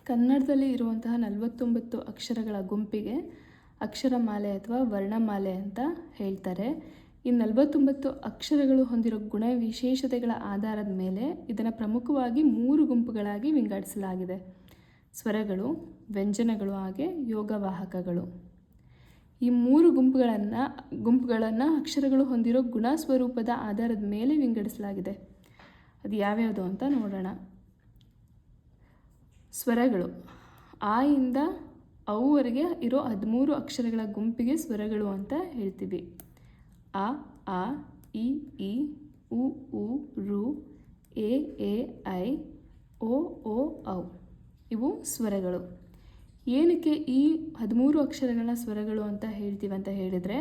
ಕನ್ನಡದಲ್ಲಿ ಇರುವಂತಹ 49 ಅಕ್ಷರಗಳ ಗುಂಪಿಗೆ ಅಕ್ಷರಮಾಲೆ ಅಥವಾ ವರ್ಣಮಾಲೆ ಅಂತ ಹೇಳ್ತಾರೆ. ಈ 49 ಅಕ್ಷರಗಳು ಹೊಂದಿರೋ ಗುಣ ವಿಶೇಷತೆಗಳ ಆಧಾರದ ಮೇಲೆ ಇದನ್ನು ಪ್ರಮುಖವಾಗಿ 3 ಗುಂಪುಗಳಾಗಿ ವಿಂಗಡಿಸಲಾಗಿದೆ. ಸ್ವರಗಳು, ವ್ಯಂಜನಗಳು ಹಾಗೆ ಯೋಗವಾಹಕಗಳು. ಈ 3 ಗುಂಪುಗಳನ್ನು ಅಕ್ಷರಗಳು ಹೊಂದಿರೋ ಗುಣ ಸ್ವರೂಪದ ಆಧಾರದ ಮೇಲೆ ವಿಂಗಡಿಸಲಾಗಿದೆ. ಅದು ಯಾವ್ಯಾವುದು ಅಂತ ನೋಡೋಣ. ಸ್ವರಗಳು, ಆ ಇಂದ ಅವುವರೆಗೆ ಇರೋ 13 ಅಕ್ಷರಗಳ ಗುಂಪಿಗೆ ಸ್ವರಗಳು ಅಂತ ಹೇಳ್ತೀವಿ. ಅ, ಆ, ಇ, ಈ, ಉ, ಊ, ರು, ಎ, ಐ, ಓ, ಔ ಇವು ಸ್ವರಗಳು. ಏನಕ್ಕೆ ಈ 13 ಅಕ್ಷರಗಳನ್ನ ಸ್ವರಗಳು ಅಂತ ಹೇಳ್ತೀವಿ ಅಂತ ಹೇಳಿದರೆ,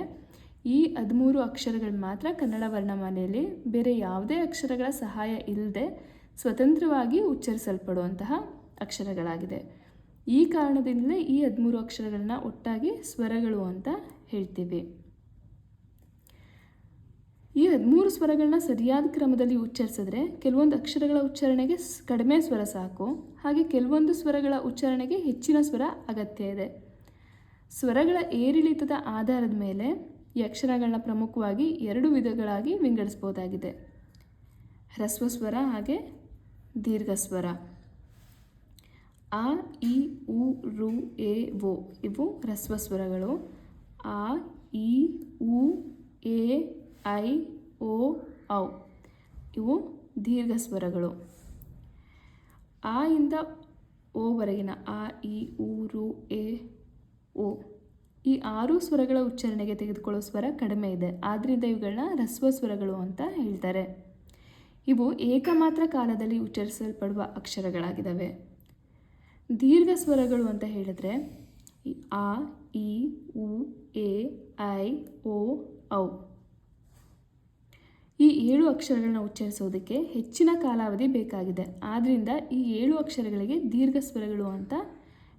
ಈ 13 ಅಕ್ಷರಗಳು ಮಾತ್ರ ಕನ್ನಡ ವರ್ಣಮಾಲೆಯಲ್ಲಿ ಬೇರೆ ಯಾವುದೇ ಅಕ್ಷರಗಳ ಸಹಾಯ ಇಲ್ಲದೆ ಸ್ವತಂತ್ರವಾಗಿ ಉಚ್ಚರಿಸಲ್ಪಡುವಂತಹ ಅಕ್ಷರಗಳಾಗಿದೆ. ಈ ಕಾರಣದಿಂದಲೇ ಈ 13 ಅಕ್ಷರಗಳನ್ನ ಒಟ್ಟಾಗಿ ಸ್ವರಗಳು ಅಂತ ಹೇಳ್ತೀವಿ. ಈ 13 ಸ್ವರಗಳನ್ನ ಸರಿಯಾದ ಕ್ರಮದಲ್ಲಿ ಉಚ್ಚರಿಸಿದ್ರೆ ಕೆಲವೊಂದು ಅಕ್ಷರಗಳ ಉಚ್ಚಾರಣೆಗೆ ಕಡಿಮೆ ಸ್ವರ ಸಾಕು, ಹಾಗೆ ಕೆಲವೊಂದು ಸ್ವರಗಳ ಉಚ್ಚಾರಣೆಗೆ ಹೆಚ್ಚಿನ ಸ್ವರ ಅಗತ್ಯ ಇದೆ. ಸ್ವರಗಳ ಏರಿಳಿತದ ಆಧಾರದ ಮೇಲೆ ಈ ಅಕ್ಷರಗಳನ್ನ ಪ್ರಮುಖವಾಗಿ 2 ವಿಧಗಳಾಗಿ ವಿಂಗಡಿಸ್ಬೋದಾಗಿದೆ. ಹ್ರಸ್ವ ಸ್ವರ ಹಾಗೆ ದೀರ್ಘ ಸ್ವರ. ಆ, ಇ, ಉ, ರು, ಎ, ಓ ಇವು ಹ್ರಸ್ವ ಸ್ವರಗಳು. ಆ, ಇ, ಉ, ಎ, ಐ, ಓ, ಔ ಇವು ದೀರ್ಘ ಸ್ವರಗಳು. ಆ ಇಂದ ಓವರೆಗಿನ ಆ, ಇ, ಉ, ರು, ಎ, ಓ ಈ 6 ಸ್ವರಗಳ ಉಚ್ಚಾರಣೆಗೆ ತೆಗೆದುಕೊಳ್ಳೋ ಸ್ವರ ಕಡಿಮೆ ಇದೆ. ಆದ್ದರಿಂದ ಇವುಗಳನ್ನ ಹ್ರಸ್ವ ಸ್ವರಗಳು ಅಂತ ಹೇಳ್ತಾರೆ. ಇವು ಏಕಮಾತ್ರ ಕಾಲದಲ್ಲಿ ಉಚ್ಚರಿಸಲ್ಪಡುವ ಅಕ್ಷರಗಳಾಗಿದ್ದಾವೆ. ದೀರ್ಘ ಸ್ವರಗಳು ಅಂತ ಹೇಳಿದ್ರೆ ಆ, ಇ, ಉ, ಎ, ಐ, ಓ, ಔ ಈ 7 ಅಕ್ಷರಗಳನ್ನ ಉಚ್ಚರಿಸೋದಕ್ಕೆ ಹೆಚ್ಚಿನ ಕಾಲಾವಧಿ ಬೇಕಾಗಿದೆ. ಆದ್ದರಿಂದ ಈ 7 ಅಕ್ಷರಗಳಿಗೆ ದೀರ್ಘ ಸ್ವರಗಳು ಅಂತ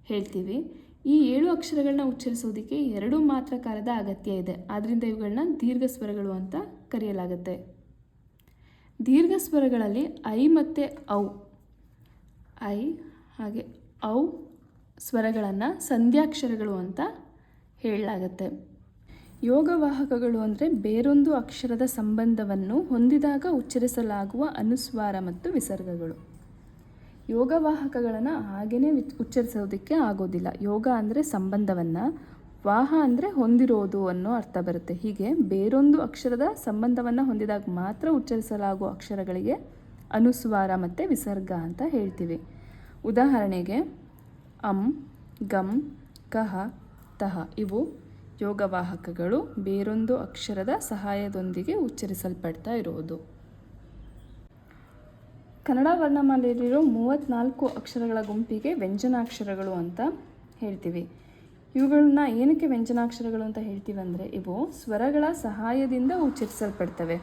ಹೇಳ್ತೀವಿ. ಈ 7 ಅಕ್ಷರಗಳನ್ನ ಉಚ್ಚರಿಸೋದಕ್ಕೆ 2 ಮಾತ್ರ ಕಾಲದ ಅಗತ್ಯ ಇದೆ. ಆದ್ದರಿಂದ ಇವುಗಳನ್ನ ದೀರ್ಘ ಸ್ವರಗಳು ಅಂತ ಕರೆಯಲಾಗುತ್ತೆ. ದೀರ್ಘ ಸ್ವರಗಳಲ್ಲಿ ಐ ಮತ್ತು ಔ, ಐ ಹಾಗೆ ಔ ಸ್ವರಗಳನ್ನು ಸಂಧ್ಯಾಕ್ಷರಗಳು ಅಂತ ಹೇಳಲಾಗುತ್ತೆ. ಯೋಗವಾಹಕಗಳು ಅಂದರೆ ಬೇರೊಂದು ಅಕ್ಷರದ ಸಂಬಂಧವನ್ನು ಹೊಂದಿದಾಗ ಉಚ್ಚರಿಸಲಾಗುವ ಅನುಸ್ವಾರ ಮತ್ತು ವಿಸರ್ಗಗಳು. ಯೋಗವಾಹಕಗಳನ್ನು ಹಾಗೇ ಉಚ್ಚರಿಸೋದಕ್ಕೆ ಆಗೋದಿಲ್ಲ. ಯೋಗ ಅಂದರೆ ಸಂಬಂಧವನ್ನು, ವಾಹ ಅಂದರೆ ಹೊಂದಿರೋದು ಅನ್ನೋ ಅರ್ಥ ಬರುತ್ತೆ. ಹೀಗೆ ಬೇರೊಂದು ಅಕ್ಷರದ ಸಂಬಂಧವನ್ನು ಹೊಂದಿದಾಗ ಮಾತ್ರ ಉಚ್ಚರಿಸಲಾಗುವ ಅಕ್ಷರಗಳಿಗೆ ಅನುಸ್ವಾರ ಮತ್ತು ವಿಸರ್ಗ ಅಂತ ಹೇಳ್ತೀವಿ. ಉದಾಹರಣೆಗೆ ಅಂ, ಗಂ, ಕಹ, ತಹ ಇವು ಯೋಗವಾಹಕಗಳು, ಬೇರೊಂದು ಅಕ್ಷರದ ಸಹಾಯದೊಂದಿಗೆ ಉಚ್ಚರಿಸಲ್ಪಡ್ತಾ ಇರುವುದು. ಕನ್ನಡ ವರ್ಣಮಾಲೆಯಲ್ಲಿರೋ 34 ಅಕ್ಷರಗಳ ಗುಂಪಿಗೆ ವ್ಯಂಜನಾಕ್ಷರಗಳು ಅಂತ ಹೇಳ್ತೀವಿ. ಇವುಗಳನ್ನ ಏನಕ್ಕೆ ವ್ಯಂಜನಾಕ್ಷರಗಳು ಅಂತ ಹೇಳ್ತೀವಿ ಅಂದರೆ, ಇವು ಸ್ವರಗಳ ಸಹಾಯದಿಂದ ಉಚ್ಚರಿಸಲ್ಪಡ್ತವೆ.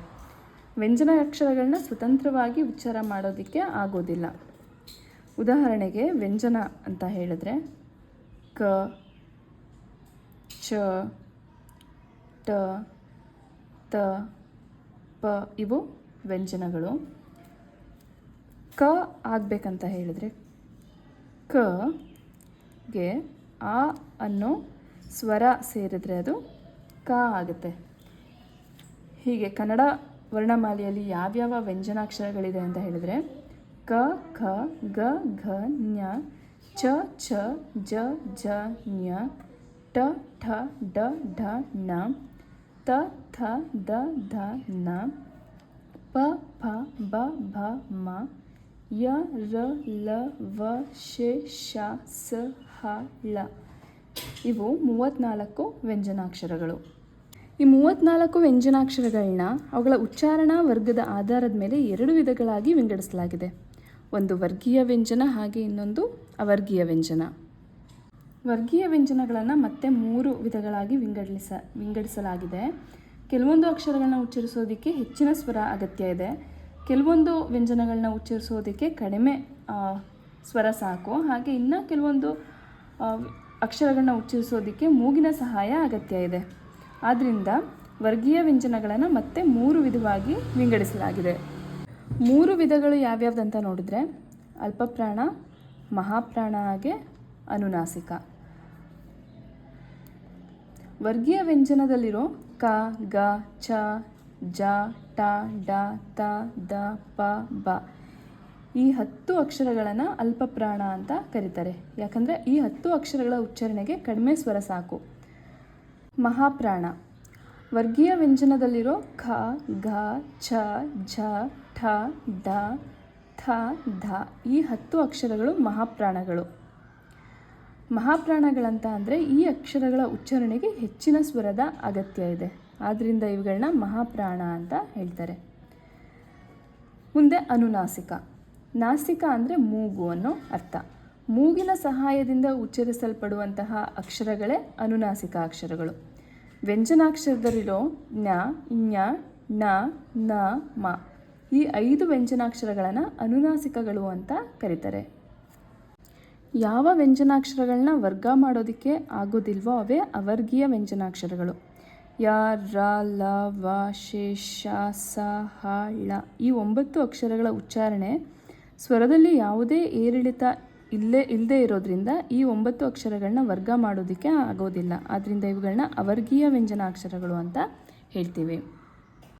ವ್ಯಂಜನ ಅಕ್ಷರಗಳನ್ನ ಸ್ವತಂತ್ರವಾಗಿ ಉಚ್ಚಾರ ಮಾಡೋದಕ್ಕೆ ಆಗೋದಿಲ್ಲ. ಉದಾಹರಣೆಗೆ ವ್ಯಂಜನ ಅಂತ ಹೇಳಿದ್ರೆ ಕ, ಚ, ಟ, ತ, ಪ ಇವು ವ್ಯಂಜನಗಳು. ಕ ಆಗಬೇಕಂತ ಹೇಳಿದ್ರೆ ಕಗೆ ಆ ಅನ್ನೋ ಸ್ವರ ಸೇರಿದ್ರೆ ಅದು ಕ ಆಗುತ್ತೆ. ಹೀಗೆ ಕನ್ನಡ ವರ್ಣಮಾಲೆಯಲ್ಲಿ ಯಾವ್ಯಾವ ವ್ಯಂಜನಾಕ್ಷರಗಳಿದೆ ಅಂತ ಹೇಳಿದರೆ ಕ, ಖ, ಗ, ಘ, ಞ, ಚ, ಛ, ಜ, ಝ, ಞ, ಟ, ಠ, ಡ, ಢ, ಣ, ತ, ಥ, ದ, ಧ, ನ, ಪ, ಫ, ಬ, ಭ, ಮ, ಯ, ರ, ಲ, ವ, ಶ, ಶ, ಸ, ಹ, ಳ ಇವು 34 ವ್ಯಂಜನಾಕ್ಷರಗಳು. ಈ 34 ವ್ಯಂಜನಾಕ್ಷರಗಳನ್ನ ಅವುಗಳ ಉಚ್ಚಾರಣಾ ವರ್ಗದ ಆಧಾರದ ಮೇಲೆ 2 ವಿಧಗಳಾಗಿ ವಿಂಗಡಿಸಲಾಗಿದೆ. ಒಂದು ವರ್ಗೀಯ ವ್ಯಂಜನ ಹಾಗೆ ಇನ್ನೊಂದು ಅವರ್ಗೀಯ ವ್ಯಂಜನ. ವರ್ಗೀಯ ವ್ಯಂಜನಗಳನ್ನು ಮತ್ತೆ 3 ವಿಧಗಳಾಗಿ ವಿಂಗಡಿಸಲಾಗಿದೆ. ಕೆಲವೊಂದು ಅಕ್ಷರಗಳನ್ನ ಉಚ್ಚರಿಸೋದಕ್ಕೆ ಹೆಚ್ಚಿನ ಸ್ವರ ಅಗತ್ಯ ಇದೆ. ಕೆಲವೊಂದು ವ್ಯಂಜನಗಳನ್ನ ಉಚ್ಚರಿಸೋದಕ್ಕೆ ಕಡಿಮೆ ಸ್ವರ ಸಾಕು. ಹಾಗೆ ಇನ್ನು ಕೆಲವೊಂದು ಅಕ್ಷರಗಳನ್ನ ಉಚ್ಚರಿಸೋದಕ್ಕೆ ಮೂಗಿನ ಸಹಾಯ ಅಗತ್ಯ ಇದೆ. ಆದ್ದರಿಂದ ವರ್ಗೀಯ ವ್ಯಂಜನಗಳನ್ನು ಮತ್ತೆ 3 ವಿಧವಾಗಿ ವಿಂಗಡಿಸಲಾಗಿದೆ. 3 ವಿಧಗಳು ಯಾವ್ಯಾವ್ದಂತ ನೋಡಿದ್ರೆ ಅಲ್ಪಪ್ರಾಣ, ಮಹಾಪ್ರಾಣ ಹಾಗೆ ಅನುನಾಸಿಕ. ವರ್ಗೀಯ ವ್ಯಂಜನದಲ್ಲಿರೋ ಕ, ಗ, ಚ, ಜ, ಟ, ಡ, ತ, ದ, ಪ, ಬ ಈ 10 ಅಕ್ಷರಗಳನ್ನು ಅಲ್ಪಪ್ರಾಣ ಅಂತ ಕರೀತಾರೆ. ಯಾಕಂದರೆ ಈ 10 ಅಕ್ಷರಗಳ ಉಚ್ಚಾರಣೆಗೆ ಕಡಿಮೆ ಸ್ವರ ಸಾಕು. ಮಹಾಪ್ರಾಣ ವರ್ಗೀಯ ವ್ಯಂಜನದಲ್ಲಿರೋ ಖ, ಘ, ಛ, ಝ, ಠ, ಡ, ಥ, ಧ ಈ 10 ಅಕ್ಷರಗಳು ಮಹಾಪ್ರಾಣಗಳು. ಮಹಾಪ್ರಾಣಗಳಂತ ಅಂದರೆ ಈ ಅಕ್ಷರಗಳ ಉಚ್ಚಾರಣೆಗೆ ಹೆಚ್ಚಿನ ಸ್ವರದ ಅಗತ್ಯ ಇದೆ. ಆದ್ದರಿಂದ ಇವುಗಳನ್ನ ಮಹಾಪ್ರಾಣ ಅಂತ ಹೇಳ್ತಾರೆ. ಮುಂದೆ ಅನುನಾಸಿಕ. ನಾಸಿಕ ಅಂದರೆ ಮೂಗು ಅನ್ನೋ ಅರ್ಥ. ಮೂಗಿನ ಸಹಾಯದಿಂದ ಉಚ್ಚರಿಸಲ್ಪಡುವಂತಹ ಅಕ್ಷರಗಳೇ ಅನುನಾಸಿಕ ಅಕ್ಷರಗಳು. ವ್ಯಂಜನಾಕ್ಷರದಲ್ಲಿರೋ ಜ್ಞ, ಞ, ಣ, ನ, ಮ ಈ 5 ವ್ಯಂಜನಾಕ್ಷರಗಳನ್ನು ಅನುನಾಸಿಕಗಳು ಅಂತ ಕರೀತಾರೆ. ಯಾವ ವ್ಯಂಜನಾಕ್ಷರಗಳನ್ನ ವರ್ಗ ಮಾಡೋದಕ್ಕೆ ಆಗೋದಿಲ್ವೋ ಅವೇ ಅವರ್ಗೀಯ ವ್ಯಂಜನಾಕ್ಷರಗಳು. ಯ, ರ, ಲ, ವ, ಶೇ, ಶ, ಸ, ಹ, ಳ ಈ 9 ಅಕ್ಷರಗಳ ಉಚ್ಚಾರಣೆ ಸ್ವರದಲ್ಲಿ ಯಾವುದೇ ಏರಿಳಿತ ಇಲ್ಲದೆ ಇರೋದ್ರಿಂದ ಈ 9 ಅಕ್ಷರಗಳನ್ನ ವರ್ಗ ಮಾಡೋದಕ್ಕೆ ಆಗೋದಿಲ್ಲ. ಆದ್ದರಿಂದ ಇವುಗಳನ್ನ ಅವರ್ಗೀಯ ವ್ಯಂಜನಾಕ್ಷರಗಳು ಅಂತ ಹೇಳ್ತೀವಿ.